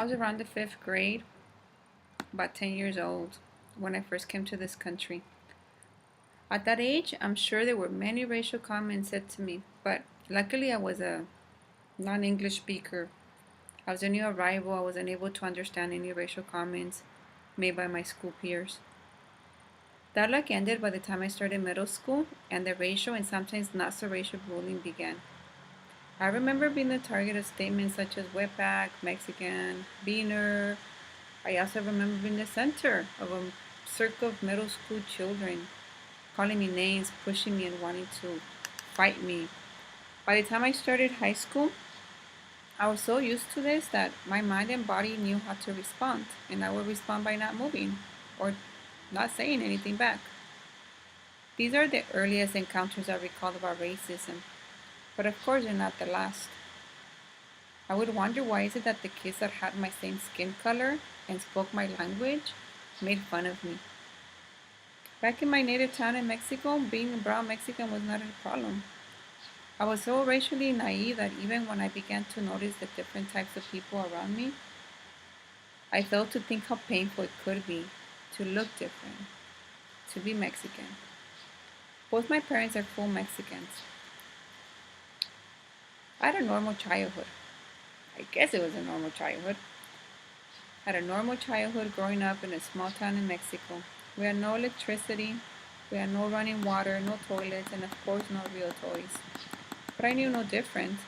I was around the fifth grade, about 10 years old, when I first came to this country. At that age, I'm sure there were many racial comments said to me, but luckily I was a non English speaker. I was a new arrival, I wasn't able to understand any racial comments made by my school peers. That luck ended by the time I started middle school, and the racial and sometimes not so racial bullying began. I remember being the target of statements such as wetback, Mexican, beaner. I also remember being the center of a circle of middle school children, calling me names, pushing me, and wanting to fight me. By the time I started high school, I was so used to this that my mind and body knew how to respond, and I would respond by not moving or not saying anything back. These are the earliest encounters I recall about racism, but of course they're not the last. I would wonder why is it that the kids that had my same skin color and spoke my language made fun of me. Back in my native town in Mexico, being a brown Mexican was not a problem. I was so racially naive that even when I began to notice the different types of people around me, I failed to think how painful it could be to look different, to be Mexican. Both my parents are full Mexicans. I had a normal childhood. I guess it was a normal childhood. I had a normal childhood growing up in a small town in Mexico. We had no electricity, we had no running water, no toilets, and of course no real toys. But I knew no difference.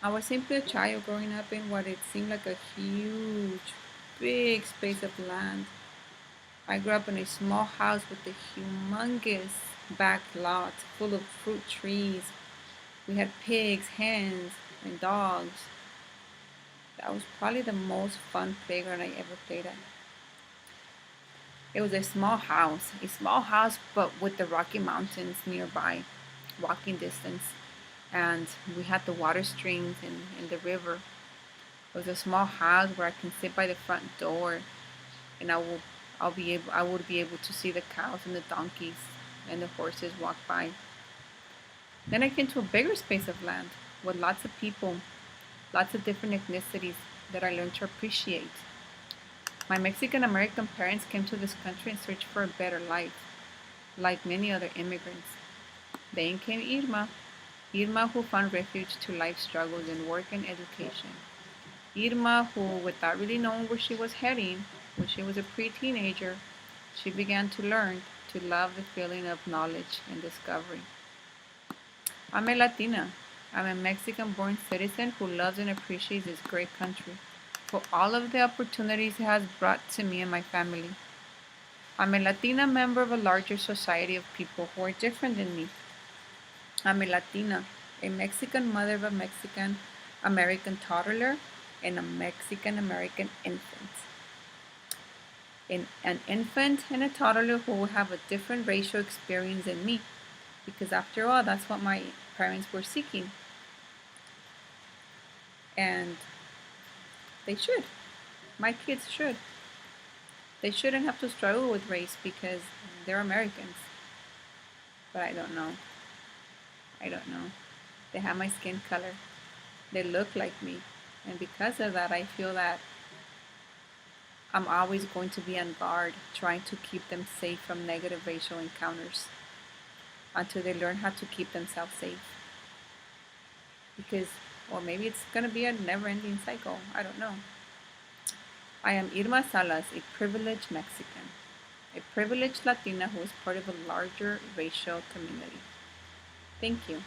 I was simply a child growing up in what it seemed like a huge, big space of land. I grew up in a small house with a humongous back lot full of fruit trees. We had pigs, hens, and dogs. That was probably the most fun playground I ever played at. It was a small house, but with the Rocky Mountains nearby, walking distance. And we had the water streams and the river. It was a small house where I can sit by the front door, and I would be able to see the cows and the donkeys and the horses walk by. Then I came to a bigger space of land with lots of people, lots of different ethnicities that I learned to appreciate. My Mexican American parents came to this country in search for a better life, like many other immigrants. Then came Irma who found refuge to life struggles in work and education. Irma who, without really knowing where she was heading, when she was a pre-teenager, she began to learn to love the feeling of knowledge and discovery. I'm a Latina. I'm a Mexican-born citizen who loves and appreciates this great country for all of the opportunities it has brought to me and my family. I'm a Latina member of a larger society of people who are different than me. I'm a Latina, a Mexican mother of a Mexican American toddler and a Mexican American infant. An infant and a toddler who will have a different racial experience than me, because after all, that's what my parents were seeking. And they should. My kids should. They shouldn't have to struggle with race because they're Americans. But I don't know. I don't know. They have my skin color. They look like me. And because of that, I feel that I'm always going to be on guard, trying to keep them safe from negative racial encounters until they learn how to keep themselves safe. Because, or maybe it's going to be a never-ending cycle. I don't know. I am Irma Salas, a privileged Mexican, a privileged Latina who is part of a larger racial community. Thank you.